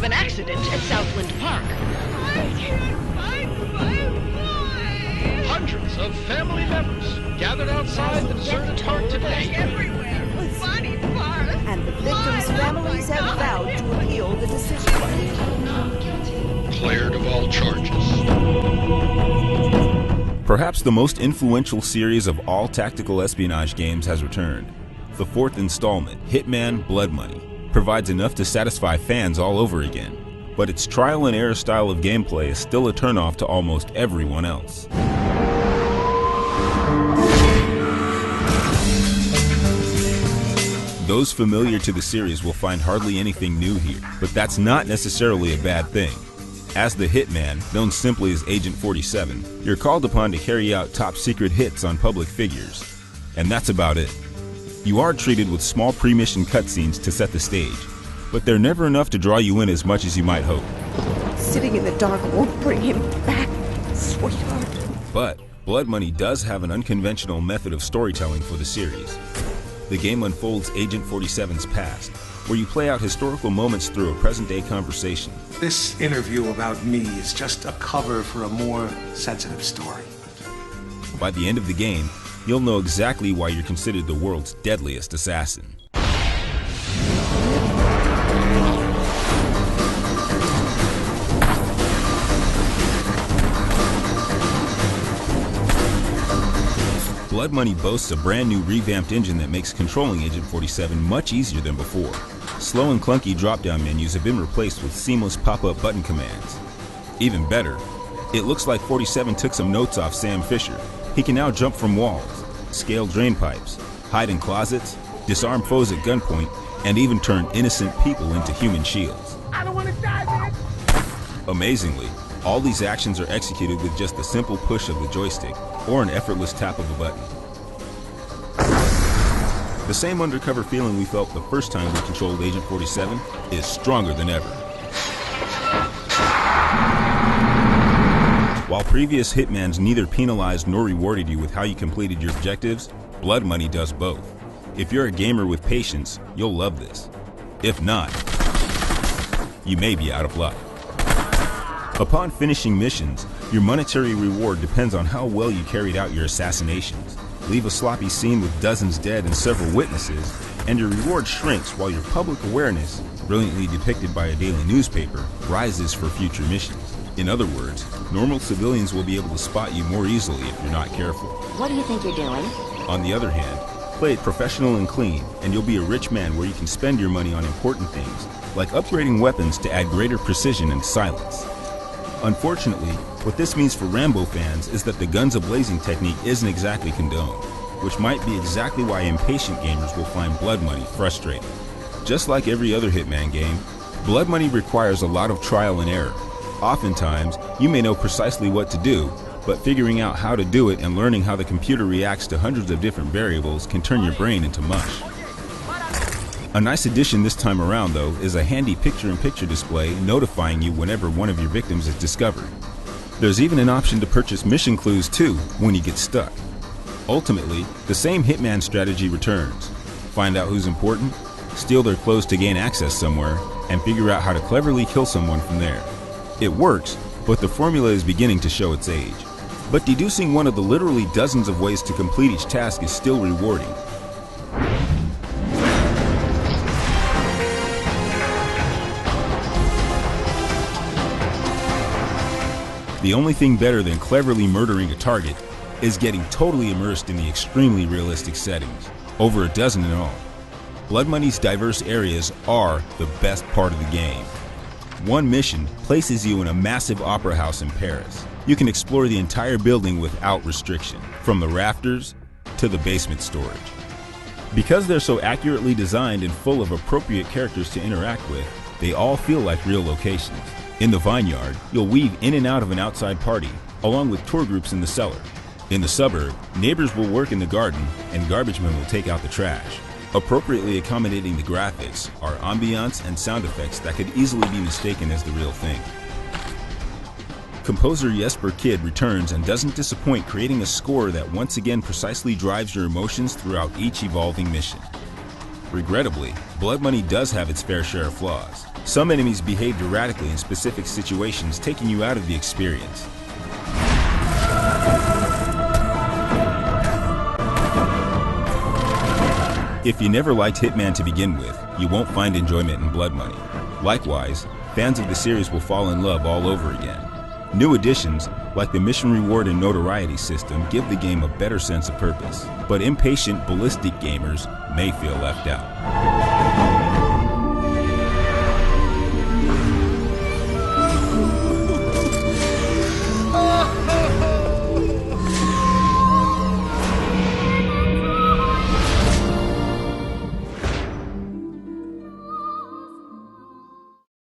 an accident at Southland Park. I can't find my boy! Hundreds of family members gathered outside the deserted park today. Everywhere. Funny part. And the victims' families have vowed to appeal the decision. Cleared of all charges. Perhaps the most influential series of all tactical espionage games has returned. The fourth installment, Hitman Blood Money, provides enough to satisfy fans all over again, but its trial and error style of gameplay is still a turnoff to almost everyone else. Those familiar to the series will find hardly anything new here, but that's not necessarily a bad thing. As the Hitman, known simply as Agent 47, you're called upon to carry out top-secret hits on public figures, and that's about it. You are treated with small pre-mission cutscenes to set the stage, but they're never enough to draw you in as much as you might hope. Sitting in the dark won't bring him back, sweetheart. But Blood Money does have an unconventional method of storytelling for the series. The game unfolds Agent 47's past, where you play out historical moments through a present-day conversation. This interview about me is just a cover for a more sensitive story. By the end of the game, you'll know exactly why you're considered the world's deadliest assassin. Blood Money boasts a brand new revamped engine that makes controlling Agent 47 much easier than before. Slow and clunky drop-down menus have been replaced with seamless pop-up button commands. Even better, it looks like 47 took some notes off Sam Fisher. He can now jump from walls, scale drain pipes, hide in closets, disarm foes at gunpoint, and even turn innocent people into human shields. I don't want to die, man. Amazingly, all these actions are executed with just a simple push of the joystick or an effortless tap of a button. The same undercover feeling we felt the first time we controlled Agent 47 is stronger than ever. While previous Hitmans neither penalized nor rewarded you with how you completed your objectives, Blood Money does both. If you're a gamer with patience, you'll love this. If not, you may be out of luck. Upon finishing missions, your monetary reward depends on how well you carried out your assassinations. Leave a sloppy scene with dozens dead and several witnesses, and your reward shrinks while your public awareness, brilliantly depicted by a daily newspaper, rises for future missions. In other words, normal civilians will be able to spot you more easily if you're not careful. What do you think you're doing? On the other hand, play it professional and clean, and you'll be a rich man where you can spend your money on important things, like upgrading weapons to add greater precision and silence. Unfortunately, what this means for Rambo fans is that the guns a-blazing technique isn't exactly condoned, which might be exactly why impatient gamers will find Blood Money frustrating. Just like every other Hitman game, Blood Money requires a lot of trial and error. Oftentimes, you may know precisely what to do, but figuring out how to do it and learning how the computer reacts to hundreds of different variables can turn your brain into mush. A nice addition this time around, though, is a handy picture-in-picture display notifying you whenever one of your victims is discovered. There's even an option to purchase mission clues too when you get stuck. Ultimately, the same Hitman strategy returns. Find out who's important, steal their clothes to gain access somewhere, and figure out how to cleverly kill someone from there. It works, but the formula is beginning to show its age. But deducing one of the literally dozens of ways to complete each task is still rewarding. The only thing better than cleverly murdering a target is getting totally immersed in the extremely realistic settings, over a dozen in all. Blood Money's diverse areas are the best part of the game. One mission places you in a massive opera house in Paris. You can explore the entire building without restriction, from the rafters to the basement storage. Because they're so accurately designed and full of appropriate characters to interact with, they all feel like real locations. In the vineyard, you'll weave in and out of an outside party, along with tour groups in the cellar. In the suburb, neighbors will work in the garden, and garbage men will take out the trash. Appropriately accommodating the graphics are ambiance and sound effects that could easily be mistaken as the real thing. Composer Jesper Kyd returns and doesn't disappoint, creating a score that once again precisely drives your emotions throughout each evolving mission. Regrettably, Blood Money does have its fair share of flaws. Some enemies behaved erratically in specific situations, taking you out of the experience. If you never liked Hitman to begin with, you won't find enjoyment in Blood Money. Likewise, fans of the series will fall in love all over again. New additions, like the mission reward and notoriety system, give the game a better sense of purpose, but impatient ballistic gamers may feel left out.